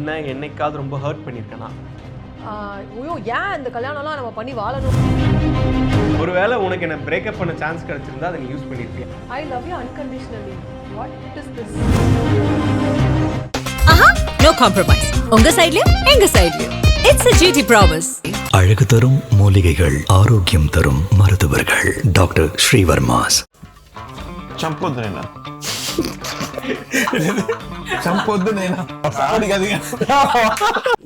உன்னை என்னைக்காவது ரொம்ப ஹர்ட் பண்ணியிருக்கேனா? ஐயோ ஏன் இந்த கல்யாணம்லாம் நம்ம பண்ணி வாழணும்? ஒருவேளை உனக்கு என்ன பிரேக்கப் பண்ண சான்ஸ் கிடைச்சிருந்தா அதை நீ யூஸ் பண்ணியிருப்பியா? I love you unconditionally. What is this? No compromise. உங்க சைடுலயும் எங்க சைடுலயும். It's a GT promise. அழகு தரும் மூலிகைகள், ஆரோக்கியம் தரும் மருத்துவர்கள். டாக்டர் ஸ்ரீவர்மாஸ். சம்பொதுனேனா சம்பொதுனேனா சாப்பிடாதீங்க.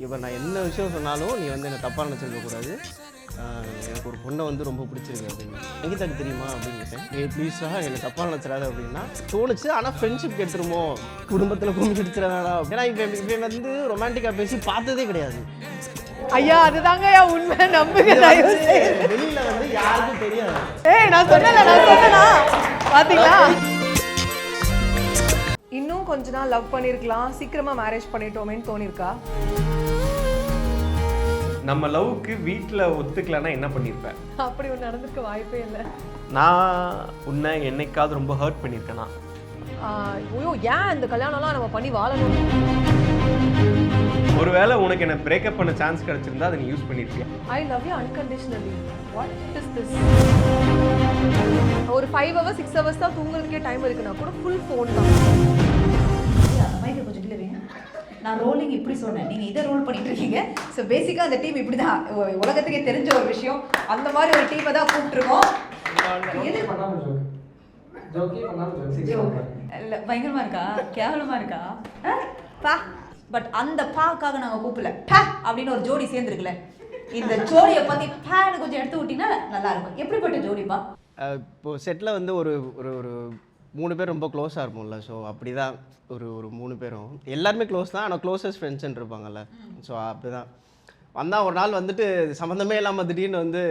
இப்போ நான் என்ன விஷயம் சொன்னாலும் நீ வந்து என்ன தப்பாக நினச்சிருக்க கூடாது. எனக்கு ஒரு பொண்ணை வந்து ரொம்ப பிடிச்சிருக்கு அப்படின்னு. சங்கீதாக்கு தெரியுமா அப்படின்னு கேட்டேன். ப்ளீஸா என்னை தப்பாக நினச்சிடாது அப்படின்னா தோணுச்சு. ஆனால் ஃப்ரெண்ட்ஷிப் கெடுத்துருமோ, குடும்பத்தில் கும்பி அடிச்சிடாதா. ஏன்னா இப்போ வந்து ரொமான்டிக்காக பேசி பார்த்ததே கிடையாது. ஐயா அதுதாங்க உண்மை, நம்புங்க. வெளியில வந்து யாருக்கும் தெரியாது. நான் சொன்னேனா பாத்தீங்களா? இன்னும் கொஞ்ச நாள் லவ் பண்ணிருக்கலாம், சீக்கிரமா மேரேஜ் பண்ணிட்டோமேன்னு தோணிருக்கா? நம்ம லவ்க்கு வீட்டில் ஒத்துக்கலன்னா என்ன பண்ணியிருப்பேன்? அப்படி ஒன்று நடந்திருக்க வாய்ப்பே இல்லை. நான் உன்னை என்னைக்காவது ரொம்ப ஹர்ட் பண்ணியிருக்கேனா? ஐயோ ஏன் இந்த கல்யாணம்லாம் நம்ம பண்ணி வாழணும்? ஒருவேளை உனக்கு என்ன பிரேக்கப் பண்ண சான்ஸ் கிடைச்சிருந்தா அதை நீ யூஸ் பண்ணியிருப்பியா? I love you unconditionally. What is this? ஒரு 5 hours 6 hours தான் தூங்குறதுக்கே டைம் இருக்குன்னா கூட ஃபுல் ஃபோன் தான். மைக்கை கொஞ்சம் கிட்ட வைங்க. நான் ரோலிங் இப்படி சொன்னேன், நீங்கள் இதை ரோல் பண்ணிட்டு இருக்கீங்க. ஸோ பேசிக்காக அந்த டீம் இப்படி தான், உலகத்துக்கே தெரிஞ்ச ஒரு விஷயம். அந்த மாதிரி ஒரு டீமை தான் கூப்பிட்டுருக்கோம். இல்லை பயங்கரமாக இருக்கா, கேவலமாக இருக்கா? பா பட் அந்த பாக்காக நாங்கள் கூப்பிடல. பா அப்படின்னு ஒரு ஜோடி சேர்ந்துருக்குல்ல, இந்த ஜோடியை பற்றி பேன்னு கொஞ்சம் எடுத்து விட்டிங்கன்னா நல்லா இருக்கும். எப்படிப்பட்ட ஜோடிப்பா? இப்போது செட்டில் வந்து ஒரு ஒரு ஒரு 3 பேர் ரொம்ப க்ளோஸாக இருப்போம்ல. ஸோ அப்படி தான் ஒரு 3 பேரும் எல்லாருமே க்ளோஸ் தான். ஆனால் க்ளோசஸ்ட் ஃப்ரெண்ட்ஸ்ன்னு இருப்பாங்கல்ல. ஸோ அப்படி தான் வந்தால் ஒரு நாள் வந்துட்டு சம்மந்தமே இல்லாமல் திடீர்னு வந்து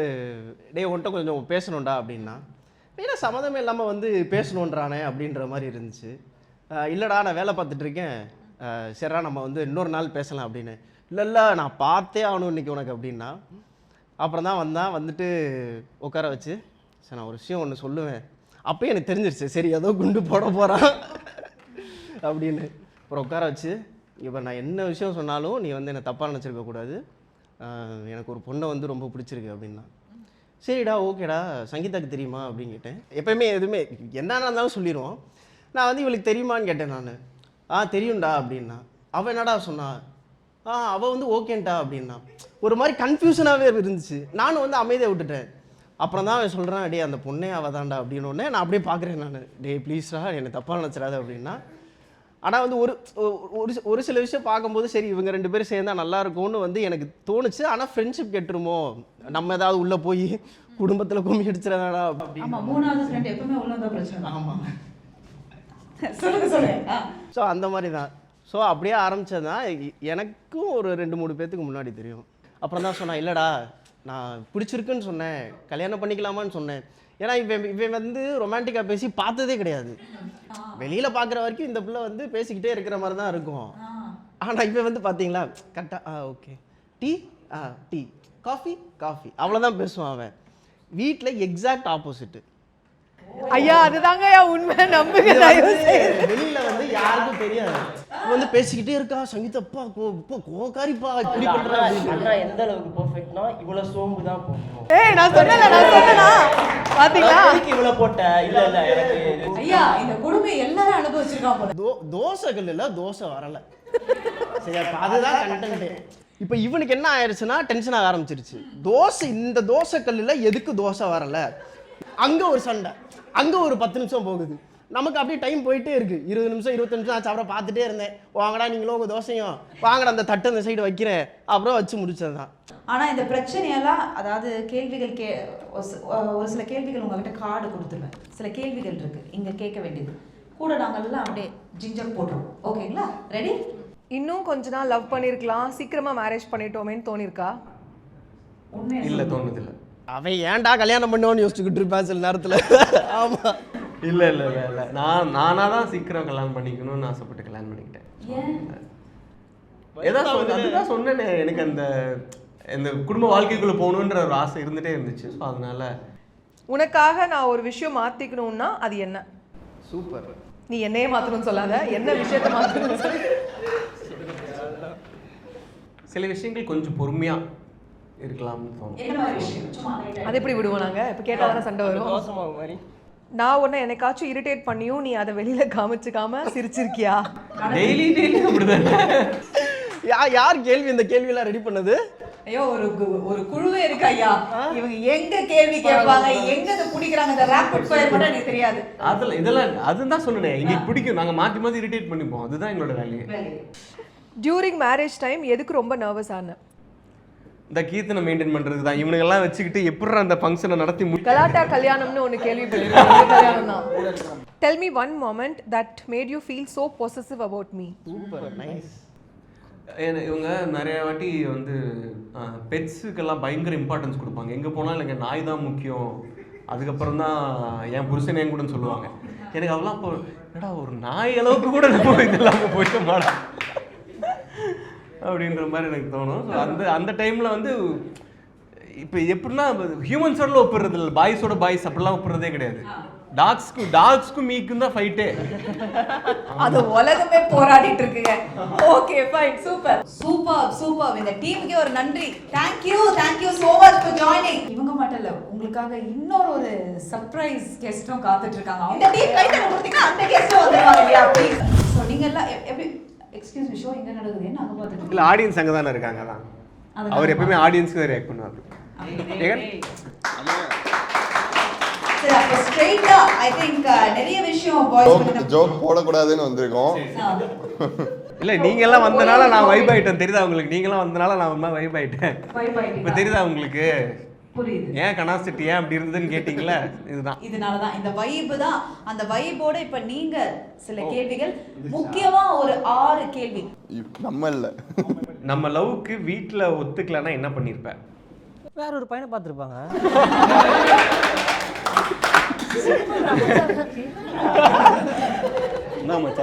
உன்ட்ட கொஞ்சம் பேசணுண்டா அப்படின்னா, ஏன்னா சம்மந்தமே இல்லாமல் வந்து பேசணுன்றானே அப்படின்ற மாதிரி இருந்துச்சு. இல்லைடா நான் வேலை பார்த்துட்ருக்கேன், சரிடா நம்ம வந்து இன்னொரு நாள் பேசலாம் அப்படின்னு. இல்லை நான் பார்த்தே ஆகணும் இன்றைக்கி உனக்கு அப்படின்னா. அப்புறம் தான் வந்துட்டு உட்கார வச்சு, சரி நான் ஒரு விஷயம் ஒன்று சொல்லுவேன். அப்போயும் எனக்கு தெரிஞ்சிருச்சு, சரி ஏதோ குண்டு போட போகிறான் அப்படின்னு. அப்புறம் உட்கார வச்சு, இப்போ நான் என்ன விஷயம் சொன்னாலும் நீ வந்து என்னை தப்பாக நினச்சிருக்க கூடாது. எனக்கு ஒரு பொண்ணை வந்து ரொம்ப பிடிச்சிருக்கு அப்படின்னா. சரிடா ஓகேடா சங்கீதாக்கு தெரியுமா அப்படின்னு கேட்டேன். எப்போயுமே எதுவுமே என்னென்ன இருந்தாலும் சொல்லிடுவோம். நான் வந்து இவளுக்கு தெரியுமான்னு கேட்டேன் நான். தெரியும்டா அப்படின்னா. அவள் என்னடா சொன்னா? அவள் வந்து ஓகேன்டா அப்படின்னா. ஒரு மாதிரி கன்ஃபியூஷனாகவே இருந்துச்சு. நானும் வந்து அமைதியாக விட்டுட்டேன். அப்புறம் தான் அவன் சொல்கிறான், டே அந்த பொண்ணே அவள் தான்டா அப்படின்னு. நான் அப்படியே பார்க்குறேன் நான், டே ப்ளீஸ்டா என்னை தப்பாக நினச்சிடாது அப்படின்னா. ஆனால் வந்து ஒரு சில விஷயம் பார்க்கும்போது சரி இவங்க 2 பேரும் சேர்ந்தா நல்லா இருக்கும்னு வந்து எனக்கு தோணுச்சு. ஆனால் ஃப்ரெண்ட்ஷிப் கெட்டுருமோ, நம்ம ஏதாவது உள்ளே போய் குடும்பத்தில் கும்மி அடிச்சிடா அப்படின்னு. ஆமாம், 3வது ஃப்ரெண்ட் எப்பவுமே உள்ள வந்தால் பிரச்சனை. ஆமாம் சொல்லுங்க. ஸோ அந்த மாதிரி தான். ஸோ அப்படியே ஆரம்பித்தது தான். எனக்கும் ஒரு 2-3 பேர்த்துக்கு முன்னாடி தெரியும். அப்புறம் தான் சொன்னான், இல்லைடா நான் பிடிச்சிருக்குன்னு சொன்னேன், கல்யாணம் பண்ணிக்கலாமான்னு சொன்னேன். ஏன்னா இவன் வந்து ரொமான்டிக்காக பேசி பார்த்ததே கிடையாது. வெளியில் பார்க்குற வரைக்கும் இந்த பிள்ளை வந்து பேசிக்கிட்டே இருக்கிற மாதிரி தான் இருக்கும். ஆனால் இப்போ வந்து பார்த்தீங்களா கரெக்டாக ஓகே டீ டீ காஃபி அவ்வளோதான் பேசுவான் அவன். வீட்டில் எக்ஸாக்ட் ஆப்போசிட்டு. ஐயா அதுதாங்க உண்மை, நம்புங்க. வெளியில வந்து யாருக்கும் தெரியாது. வந்து பேசிக்கிட்டே இருக்கா சங்கீதப்பா கோகாரிப்பா இப்படி பண்றா. அண்ணா எந்த அளவுக்கு பெர்ஃபெக்ட்னா இவ்வளவு சோம்பு தான் போடணும். நான் சொன்னேனா பாத்தீங்களா? இவ்வளவு போட்ட இல்ல எனக்கு ஐயா இந்த கொடுமை எல்லாரும் அனுபவிச்சிருக்கான் போல. தோசைகள் இல்ல, தோசை வரல. சரியா, அதுதான் கண்டென்ட். இப்போ இவனுக்கு என்ன ஆயிடுச்சுன்னா டென்ஷன் ஆக ஆரம்பிச்சிருச்சு. இந்த தோசை கல்லுல எதுக்கு தோசை வரல, அங்க ஒரு சண்டை, அங்க ஒரு 10 நிமிஷம் போகுது. நமக்கு அப்படியே டைம் போயிட்டே இருக்கு. 20 நிமிஷம் 25 நிமிஷம் ஆச்சு. அப்புறம் பார்த்துட்டே இருந்தேன், வாங்கடா நீங்களும் உங்க தோசையும் வாங்கடா அந்த தட்டு அந்த சைடு வைக்கிறேன். அப்புறம் வச்சு முடிச்சதுதான். ஆனா இந்த பிரச்சனையெல்லாம் அதாவது கேள்விகள் ஒரு சில கேள்விகள் உங்ககிட்ட கார்டு கொடுத்துருவேன். சில கேள்விகள் இருக்கு இங்க கேட்க வேண்டியது கூட. நாங்கெல்லாம் அப்படியே ஜிஞ்சர் போட்டுருவோம். ஓகேங்களா? ரெடி? இன்னும் கொஞ்ச நாள் லவ் பண்ணிருக்கலாம், சீக்கிரமா மேரேஜ் பண்ணிட்டோமேன்னு தோணிருக்கா? இல்லை, தோணுதில்லை. அவன் ஏன்டா கல்யாணம் பண்ணுவான்னு யோசிச்சுக்கிட்டு இருப்பான் சில நேரத்தில். ஆமாம், இல்லை நானாக தான் சீக்கிரம் கல்யாணம் பண்ணிக்கணும்னு ஆசைப்பட்டு கல்யாணம் பண்ணிக்கிட்டேன். அதுதான் சொன்னேனே, எனக்கு அந்த குடும்ப வாழ்க்கைக்குள்ளே போகணுன்ற ஒரு ஆசை இருந்துகிட்டே இருந்துச்சு. ஸோ அதனால உனக்காக நான் ஒரு விஷயம் மாற்றிக்கணும்னா அது என்ன? சூப்பர். நீ என்னையே மாற்றணும்னு சொல்லாத, என்ன விஷயத்த மாற்றணும்னு சொல்லி. சில விஷயங்கள் கொஞ்சம் பொறுமையாக இருக்கலாம்னு தோணும். என்ன மாதிரி விஷயம் சும்மா அது எப்படி விடுவோம் நாங்க இப்போ கேட்டால் தானே சண்டை வரும். தோசமாவு மாதிரி நான் உன்னை என்னைக்காச்சும் இரிட்டேட் பண்ணியும் நீ அதை வெளியில காமிச்சுக்காம சிரிச்சிருக்கியா? டெய்லி அப்படிதான். யார் கேள்வி இந்த கேள்வியெல்லாம் ரெடி பண்ணது? ஐயோ ஒரு குழுவே இருக்கு ஐயா. இவங்க எங்க கேள்வி கேட்பாங்க, எங்க இதை பிடிக்கிறாங்க, இந்த ரேபிட் ஃபயர் மட்டும் எனக்கு தெரியாது. இதெல்லாம் அதுதான் சொன்னேன், எங்களுக்கு பிடிக்கும், நாங்கள் மாற்றி மாற்றி இரிட்டேட் பண்ணிப்போம், அதுதான் எங்களோட வேலையே. டியூரிங் மேரேஜ் டைம் எதுக்கு ரொம்ப நர்வஸ் ஆன? இந்த கீர்த்தனை மெயின்டைன் பண்ணுறது தான். இவனுங்கெல்லாம் வச்சுக்கிட்டு எப்படி அந்த ஃபங்க்ஷனை நடத்தி கலாட்டா கல்யாணம்னு ஒன்று கேள்விப்பட்டிருக்கேன். கல்யாணம் தான். Tell me one moment that made you feel so possessive about me. Super nice. இவங்க நிறைய வாட்டி வந்து பெட்ஸுக்கெல்லாம் பயங்கர இம்பார்ட்டன்ஸ் கொடுப்பாங்க. எங்கே போனாலும் எனக்கு நாய் தான் முக்கியம், அதுக்கப்புறம் தான் என் புருஷன் என் கூட சொல்லுவாங்க. எனக்கு அதெல்லாம் இப்போ என்னடா ஒரு நாய் அளவுக்கு கூட நம்ம இதெல்லாம் போயிட்ட மாடா அப்படின்ற மாதிரி எனக்கு தோணும். ஸோ அந்த டைமில் வந்து இப்போ எப்படின்னா ஹியூமன்ஸோட ஒப்பிடுறது இல்லை, பாய்ஸோட பாய்ஸ் அப்படிலாம் ஒப்பிடுறதே கிடையாது. டாக்ஸ்க்கும் மீக்கும் தான் ஃபைட்டே. அது உலகமே போராடிட்டு இருக்குங்க. Okay fine, super super super. இந்த டீமுக்கே ஒரு நன்றி. Thank you so much for joining. இவங்க மட்டும் இல்ல, உங்களுக்காக இன்னொரு சர்ப்ரைஸ் கெஸ்டும் காத்துட்டு இருக்காங்க. இந்த டீம் கைட்ட கொடுத்தீங்க, அந்த கெஸ்டும் வந்துருவாங்க இல்லையா ப்ளீஸ். சோ நீங்க எல்லாம் எப்படி எக்ஸ்கியூஸ் மீ ஷோ எங்க நடக்குது என்ன அங்க பாத்துட்டு இல்லை ஆடியன்ஸ் அங்கே தானே இருக்காங்க. தான் அவர் எப்பவுமே ஆடியன்ஸ்க்கு தான் ரியாக்ட் பண்ணுவார். சரி அப்ப ஸ்ட்ரைட்டா ஐ திங்க் நிறைய விஷயம் பாய்ஸ் ஜோக் போடக்கூடாதுன்னு வந்திருக்கோம். இல்லை நீங்கள் எல்லாம் வந்தனால நான் வைப் ஆகிட்டேன், தெரியுதா உங்களுக்கு? நீங்களாம் வந்தனால நான் ஒரு மாதிரி வைப் ஆகிட்டேன். இப்போ தெரியுதா உங்களுக்கு? புரியுது. ஏன் கனாசிட்டி ஏன் அப்படி இருந்ததுன்னு கேட்டிங்களா? இதுதான், இதனாலதான் இந்த வைப் தான். அந்த வைபோட இப்ப நீங்க சில கேள்விகள், முக்கியமா ஒரு 6 கேள்வி. நம்ம இல்லை, நம்ம லவ்க்கு வீட்டில் ஒத்துக்கலன்னா என்ன பண்ணியிருப்பேன்? வேற ஒரு பையனை பார்த்துருப்பாங்க.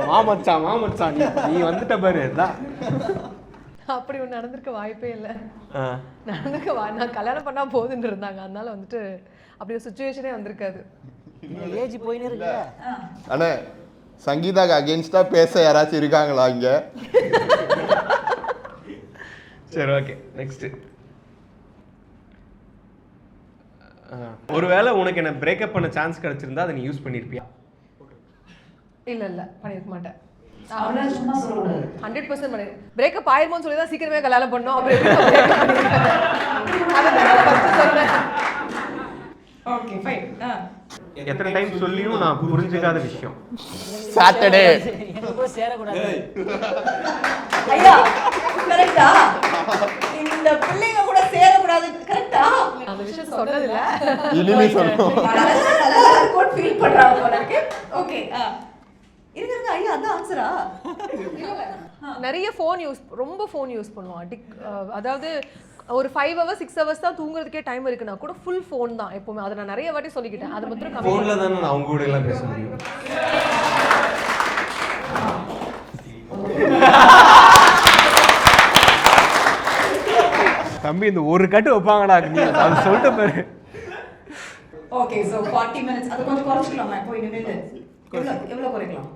மாமச்சான் நீ வந்துட்ட பாரு. அப்படி ஒன்று நடந்திருக்க வாய்ப்பே இல்லை. நான் கல்யாணம் பண்ணா போதுன்னு இருந்தாங்க, அதனால வந்துட்டு அப்படி ஒரு சுச்சுவேஷனே வந்திருக்காது. ஏஜ் போயின்னு இருக்கு. அண்ணே சங்கீதாக்கு அகேன்ஸ்டா பேச யாராச்சும் இருக்காங்களா இங்க? சரி ஓகே நெக்ஸ்ட். ஒருவேளை உனக்கு என்ன பிரேக்கப் பண்ண சான்ஸ் கிடைச்சிருந்தா அதை நீ யூஸ் பண்ணிருப்பியா? இல்ல பண்ணிருக்க மாட்டேன். அவனால சும்மா சொல்லக்கூடாது. 100% பண்ணி பிரேக்கப் ஆயிருமோன்னு சொல்லி தான் சீக்கிரமே கல்யாணம் பண்ணோம். அப்புறம் ஓகே ஃபைன். எத்தனை டைம் சொல்லியும் நான் புரிஞ்சுக்காத விஷயம். சாட்டர்டே சேரக்கூடாது. ஐயா கரெக்ட்டா? இந்த பிள்ளைங்க கூட சேரக்கூடாது கரெக்ட்டா? அந்த விஷயம் சொன்னது இல்ல. இனிமே சொல்றோம். நல்லா கோட் ஃபீல் பண்றாங்க போல இருக்கு. ஓகே இருங்க ஐயா அதான் ஆன்சரா? நிறைய ரொம்ப ஃபோன் யூஸ் பண்ணுவோம். அதாவது ஒரு 5 hours 6 hours தான் தூங்குறதுக்கே டைம் இருக்குன்னா கூட ஃபுல் ஃபோன் தான் எப்பவுமே. அதை நான் நிறைய வாட்டி சொல்லிக்கிட்டேன். அது மட்டும் கம்மி. ஃபோன்ல தானே நான் அவங்க கூட எல்லாம் பேச முடியும். தம்பி இந்த ஒரு கட்டு வைப்பாங்கடா நீ அது சொல்லிட்டு பாரு. ஓகே சோ 40 minutes அது கொஞ்சம் குறைச்சிக்கலாமா? போய் நின்னு எவ்வளவு குறைக்கலாம்?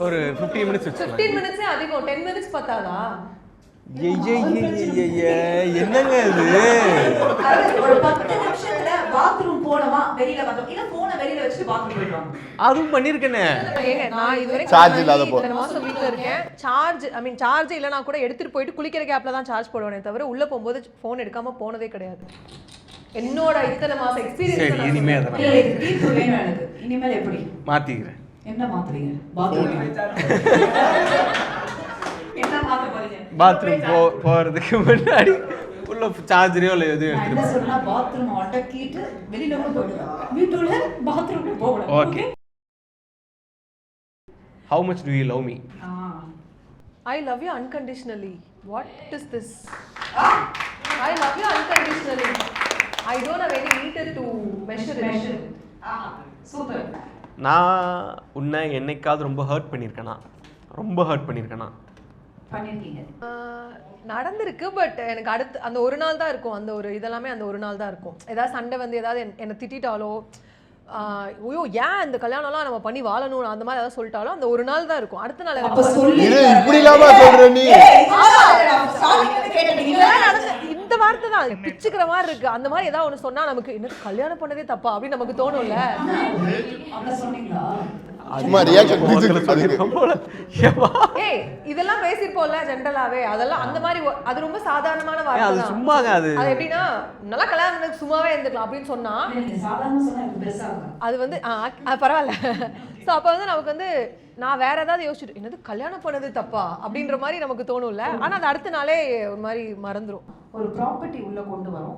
ஒரு 15 minutes வச்சுக்கலாம். 15 minutes அதிகம். 10 minutes பத்தாதா? என்னங்க இது? ஒரு 10 நிமிஷத்துல பாத்ரூம் போனமா வெளியில வந்தோம், இல்ல போனை வெளியில வச்சுட்டு பாத்ரூம் போயிடுவாங்க. அதுவும் பண்ணிருக்கேனே. நான் இதுவரை சார்ஜ் இல்லாத போ. இத்தனை மாசம் வீட்ல இருக்கேன். சார்ஜ் இல்லனா கூட எடுத்துட்டு போயிட்டு குளிக்கிற கேப்ல தான் சார்ஜ் போடுவேனே தவிர உள்ள போகும்போது ஃபோன் எடுக்காம போனதே கிடையாது. என்னோட இத்தனை மாசம் எக்ஸ்பீரியன்ஸ். சரி இனிமே அத இல்ல இது தீர்ப்பு வேணும் எனக்கு. இனிமேல் எப்படி மாத்திக்கிறேன். என்ன மாத்துறீங்க? பாத்ரூம் என்ன மாத்த போறீங்க? பாத்ரூம் போறதுக்கு முன்னாடி உள்ள சார்ஜரையோ இல்லை எதுவும் நான் என்ன சொன்னா பாத்ரூம் அடக்கிட்டு வெளியில கூட போயிடுவேன். வீட்டுல பாத்ரூம்ல போகணும். Okay. How much do you love me? I love you unconditionally. What is this? I love you unconditionally. I don't have any meter to measure it. Super. நான் உன்னை என்னைக்காவது ரொம்ப ஹர்ட் பண்ணியிருக்கேனா? பண்ணிருக்கீங்க. நடந்திருக்கு. பட் எனக்கு அடுத்து அந்த ஒரு நாள் தான் இருக்கும். அந்த ஒரு இதெல்லாமே அந்த ஒரு நாள் தான் இருக்கும். ஏதாவது சண்டை வந்து ஏதாவது என்னை திட்டாலோ ஐயோ ஏன் இந்த கல்யாணம்லாம் நம்ம பண்ணி வாழணும் அந்த மாதிரி ஏதாவது சொல்லிட்டாலும் அந்த ஒரு நாள் தான் இருக்கும். அடுத்த நாள் இப்படி இல்லாம சொல்ற நீ அது பிச்சுக்கிற மாதிரி இருக்கு. அந்த மாதிரி ஏதாவது ஒன்று சொன்னா நமக்கு என்ன கல்யாணம் பண்ணதே தப்பா அப்படின்னு நமக்கு தோணும்ல. சும்மா ரியாக்ஷன் ஏய் இதெல்லாம் பேசிருப்போம்ல ஜென்ரலாவே, அதெல்லாம் அந்த மாதிரி அது ரொம்ப சாதாரணமான வார்த்தை அது தான். சும்மாங்க அது எப்படின்னா நல்லா கல்யாணம் பண்ணி சும்மாவே இருந்துக்கலாம் அப்படின்னு சொன்னா அது வந்து பரவாயில்ல. ஸோ அப்போ வந்து நமக்கு வந்து நான் வேற ஏதாவது யோசிச்சுட்டு என்னது கல்யாணம் பண்ணது தப்பா அப்படின்ற மாதிரி நமக்கு தோணும்ல. ஆனா அது அடுத்த நாளே ஒரு மாதிரி மறந்துடும். ஒரு ப்ராப்பர்ட்டி உள்ள கொண்டு வரோம்.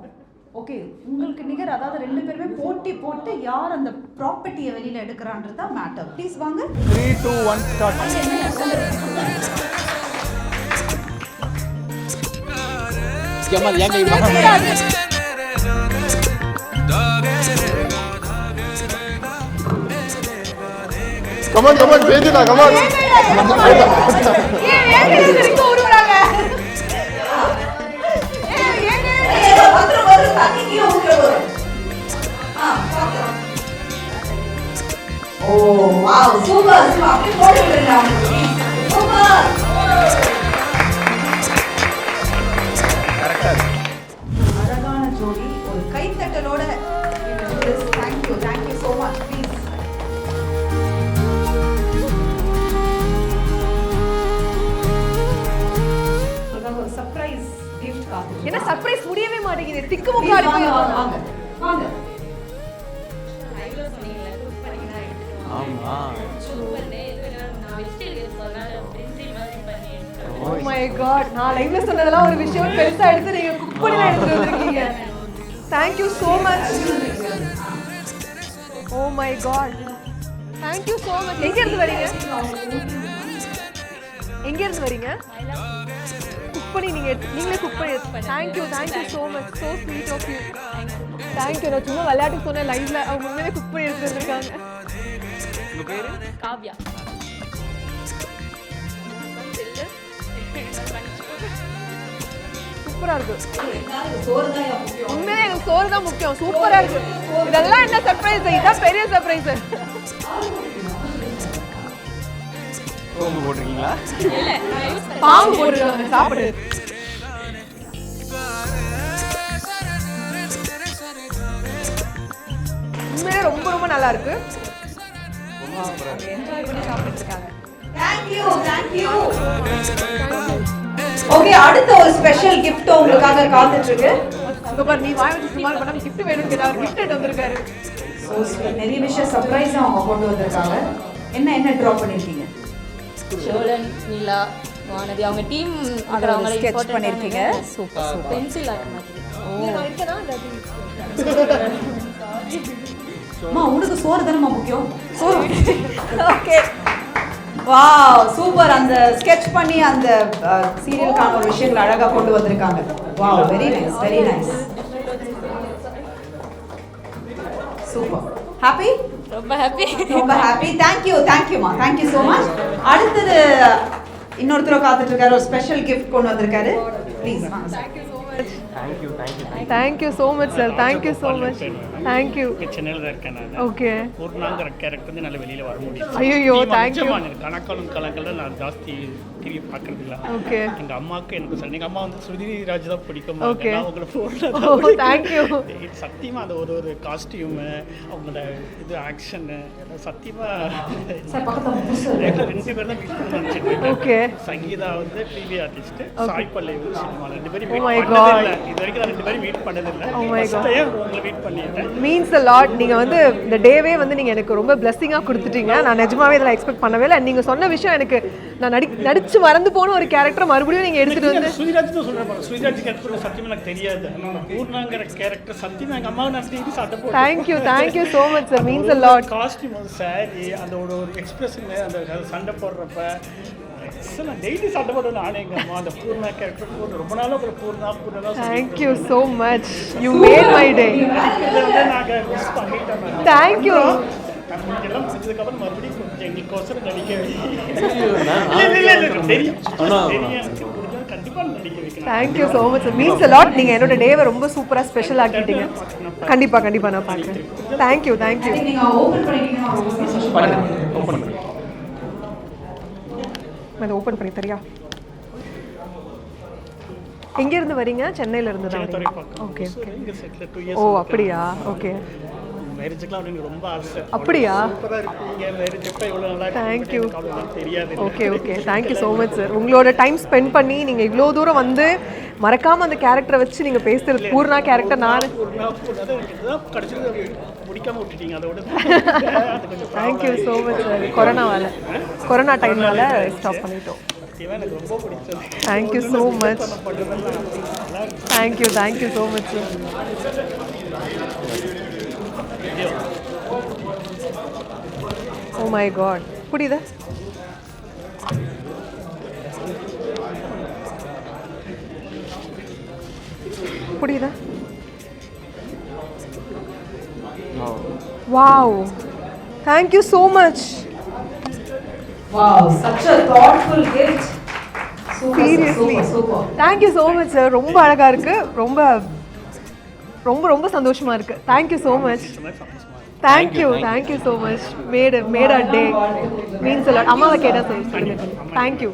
ஓகே, உங்களுக்கு நிகர், அதாவது 2 பேருமே போட்டி போட்டு யார் அந்த ப்ராப்பர்ட்டியை வெளியில எடுக்கிறான்றது தான் மேட்டர். ப்ளீஸ் வாங்க. 3 2 1 ஸ்டார்ட். ஜமால் ஏங்க கமான் பேஜுடா கமான். அழகான ஜோடி, ஒரு கைத்தட்டலோட thank you so much. Please surprise gift காத்து. என்ன சர்ப்ரைஸ் முடியவே மாட்டேங்குது. திக்கு முக்காடி போய் வாங்க வாங்க. ஆமா. ஓ மை காட், நான் லைவ்ல சொன்னதெல்லாம் ஒரு விஷயம் பெருசா எடுத்து நீங்க குக் பண்ணி எடுத்துட்டு வந்திருக்கீங்க. Thank you so much. Oh my god. Thank you so much. எங்க இருந்து வரீங்க? எங்க இருந்து வரீங்க? குக் பண்ணி நீங்களே குக் பண்ணி. Thank you so much. So sweet of you. Thank you. நான் சும்மா விளையாட்டு சொன்ன லைவ்ல அவங்க உண்மையிலே குக் பண்ணி எடுத்துட்டு வந்திருக்காங்க. உங்க பேரு? காவ்யா. சூப்பரா இருக்கு. உண்மையிலே எனக்கு சோறு தான் முக்கியம். சூப்பரா இருக்கு. இதெல்லாம் என்ன சர்ப்ரைஸ்? இதான் பெரிய சர்ப்ரைஸ். சோம்பு போட்டிருக்கீங்களா? பாம்பு போட்டுருக்காங்க. சாப்பிடு. உண்மையிலே ரொம்ப ரொம்ப நல்லா இருக்கு. என்ஜாய் பண்ணி சாப்பிட்டு இருக்காங்க. தேங்க்யூ. ஓகே, அடுத்த ஒரு ஸ்பெஷல் gift உங்களுக்காக காத்துட்டு இருக்கு. அங்க பாரு, நீ வாய் வச்சு சும்மா பண்ணா gift வேணும் கேட்டா ஒரு gift எடுத்து வந்திருக்காரு. சோ நிறைய விஷயம் சர்ப்ரைஸா அவங்க கொண்டு வந்திருக்காங்க. என்ன டிராப் பண்ணிருக்கீங்க? ஷோலன், நிலா, வானதி அவங்க டீம் அவங்கள ஸ்கெட்ச் பண்ணிருக்கீங்க. சூப்பர். பென்சில் ஆர்ட் மாதிரி. நான் இருக்கேனா இல்லாட்டி அம்மா உனக்கு சோறு தானே முக்கியம். சோறு. ஓகே. Wow, super. அந்த ஸ்கெட்ச் பண்ணி அந்த சீரியலுக்கான ஒரு விஷயங்களை அழகா கொண்டு வந்திருக்காங்க. Wow, very nice. Super. Happy? ரொம்ப ஹாப்பி. தேங்க்யூமா. Thank you so much. அடுத்தது இன்னொருத்தர் காத்துட்டு இருக்காரு, ஒரு ஸ்பெஷல் கிஃப்ட் கொண்டு வந்திருக்காரு. ப்ளீஸ் வாங்க. Thank you so much sir. Thank you so much. Thank you. சென்னையில் தான் இருக்கேன் நான். ஓகே. பூர்ணாங்கிற கேரக்டர் வந்து நல்லா வெளியில் வர முடியும். ஐயோ thank you. கணக்காலும் நான் ஜாஸ்தி டிவி பார்க்கறது இல்லை. ஓகே. எங்கள் அம்மாவுக்கு எனக்கு சரி, எங்கள் அம்மா வந்து ஸ்ருதி ராஜ் தான் பிடிக்கும். ஓகே. நான் உங்களை ஓ thank you. சத்தியமாக அந்த ஒரு காஸ்டியூமு, அவங்களோட இது ஆக்ஷனு எல்லாம் சத்தியமாக 2 பேர் தான் மீட் பண்ணி. ஓகே. சங்கீதா வந்து டிவி ஆர்டிஸ்ட், சாய் பல்லவி வந்து சினிமா. 2 பேரும் Oh my மீட் god. பண்ணதில்லை. இது வரைக்கும் நான் 2 பேரும் மீட் பண்ணதில்லை. Oh my god. உங்களை மீட் பண்ணிட்டேன். Means a lot. நீங்க வந்து இந்த டேவே வந்து நீங்க எனக்கு ரொம்ப பிளெஸிங்கா கொடுத்துட்டீங்க. நான் நிஜமாவே இதெல்லாம் எக்ஸ்பெக்ட் பண்ணவே இல்லை. நீங்க சொன்ன விஷயம் எனக்கு நான் நடிச்சு மறந்து போன ஒரு கேரக்டர் மறுபடியும் நீங்க எடுத்துட்டு வந்து ஸ்ருதிராஜ் தான் சொல்றேன். ஸ்ருதிராஜ் கேரக்டர் சத்தியமா எனக்கு தெரியாது. பூர்ணாங்கிற கேரக்டர் சத்தியமா எங்க அம்மாவை நான் டிவி சட்டை போட்டு. Thank you so much sir. Means a lot. Costume, sorry, அந்த ஒரு எக்ஸ்பிரஷன், அந்த சண்டை போடுறப்ப நான் டெய்லி சண்டை போடுவேன் நானே. எங்கள் அம்மா அந்த பூர்ணா கேரக்டர் போட்டு ரொம்ப நாளாக ஒரு Poorna Thank you so much. You made my day. இதை வந்து நாங்கள் மிஸ் பண்ணிட்டோம். Thank you. எல்லாம் முடிஞ்சதுக்கப்புறம் மறுபடியும் கொஞ்சம் எங்களுக்கோசரம் நடிக்க கண்டிப்பாக நடிக்க வைக்கணும். Thank you so much. Means a lot. நீங்க என்னோட டேவை ரொம்ப சூப்பரா ஸ்பெஷல் ஆக்கிட்டீங்க. கண்டிப்பா நான் பார்க்குறேன். Thank you. நீங்க ஓபன் பண்ணிட்டீங்கன்னா ஓபன் பண்ணு. அதை ஓபன் பண்ணி தரியா? எங்கேருந்து வரீங்க? சென்னையிலேருந்து தான் சின்னத்துறை வரீங்க. பக்கம். Okay So, okay. இங்க செட்டில் 2 ஓ இயர்ஸ் அப்படியா? ஓகே. மேரேஜுக்குலாம் அப்படின்னு ரொம்ப ஆசை. அப்படியா? சூப்பராக இருக்கீங்க மேரேஜ் எப்போ எவ்வளோ நல்லா Thank you. எனக்கு அவ்வளோதான் தெரியாது. Okay okay, thank you so much sir. உங்களோட டைம் ஸ்பெண்ட் பண்ணி நீங்கள் இவ்வளோ தூரம் வந்து மறக்காமல் அந்த கேரக்டரை வச்சு நீங்கள் பேசுகிறது பூர்ணா கேரக்டர் நான் இதுதான் கடைசியில் முடிக்காம விட்டுட்டீங்க அதோட. Thank you so much sir. Corona டைம்னால ஸ்டாப் பண்ணிட்டோம். எனக்கு ரொம்ப பிடிச்சது. Thank you so much. Thank you so much sir. Oh my god, புரியுதா? புரியுதா? Wow, thank you so much. Wow, such a thoughtful gift. Super, Seriously. super. Thank you so much sir. ரொம்ப அழகாக இருக்குது. ரொம்ப ரொம்ப ரொம்ப சந்தோஷமாக இருக்குது. Thank you so much. Thank you so much. Made a day means lot. அம்மாவை கேட்டால் சரி சொல்லுங்க. தேங்க்யூ.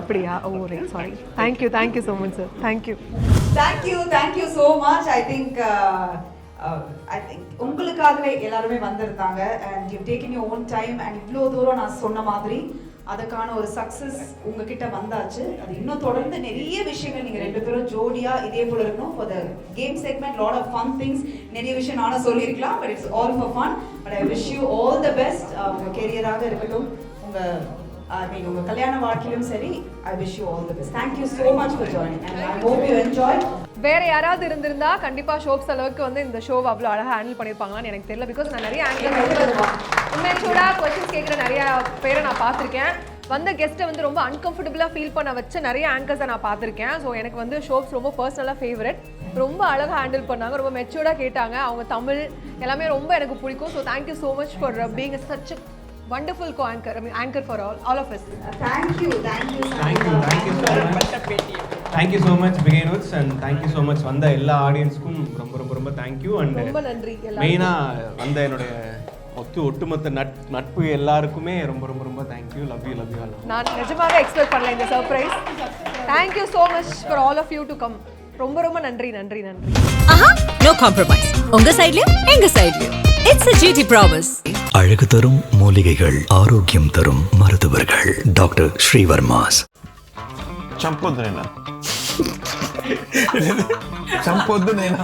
அப்படியா? Oh right, sorry. Thank you so much sir. Thank you Thank you so much. I think உங்களுக்காகவே எல்லாருமே வந்திருந்தாங்க and you've taken your own time and இவ்வளோ தூரம் நான் சொன்ன மாதிரி அதுக்கான ஒரு சக்ஸஸ் உங்ககிட்ட வந்தாச்சு. அது இன்னும் தொடர்ந்து நிறைய விஷயங்கள் நீங்கள் 2 பேரும் ஜோடியாக இதே போல இருக்கணும். For the game segment lot of fun things, நிறைய விஷயம் நானும் சொல்லியிருக்கலாம். But it's all for fun. But I wish you all the best. உங்கள் கெரியராக இருக்கட்டும், உங்கள் கல்யாண வாழ்க்கையிலும் சரி. I wish you all the best. Thank you so much for joining and I hope you enjoy. வேற யாராவது இருந்திருந்தா கண்டிப்பாக ஷோப்ஸ் அளவுக்கு வந்து இந்த ஷோவை அவ்வளோ அழகாக ஹேண்டில் பண்ணியிருப்பாங்களான்னு எனக்கு தெரியல. பிகாஸ் நான் நிறைய உண்மைச்சூடாக கொஸ்டின்ஸ் கேட்குற நிறைய பேரை நான் பார்த்துருக்கேன். வந்த கெஸ்ட்டை வந்து ரொம்ப அன்கம்ஃபர்டபுளாக ஃபீல் பண்ண வச்ச நிறைய ஆங்கர்ஸை நான் பார்த்துருக்கேன். ஸோ எனக்கு வந்து ஷோப்ஸ் ரொம்ப பர்சனலாக ஃபேவரட். ரொம்ப அழகாக ஹேண்டில் பண்ணாங்க, ரொம்ப மெச்சூர்டாக கேட்டாங்க. அவங்க தமிழ் எல்லாமே ரொம்ப எனக்கு பிடிக்கும். So thank you so much for being such wonderful co-anchor. I mean anchor for all of us. Thank you so much Begin Woods and thank you so much வந்த எல்லா ஆடியன்ஸ்க்கும் ரொம்ப தேங்க்யூ. அண்ட் ரொம்ப நன்றி. மெயினாக வந்த என்னுடைய ஒட்டுமொத்த நட்பு எல்லாருக்குமே ரொம்ப தேங்க்யூ. Love you all. நான் நிஜமாக எக்ஸ்பெக்ட் பண்ணல இந்த surprise. Thank you so much for all of you to come. ரொம்ப நன்றி. ஆஹா, நோ காம்ப்ரமைஸ். உங்க சைடுலயும் எங்க சைடுலயும். It's a GT promise. அழகு தரும் மூலிகைகள், ஆரோக்கியம் தரும் மருத்துவர்கள். டாக்டர் ஸ்ரீவர்மாஸ். చంపొద్దు నేను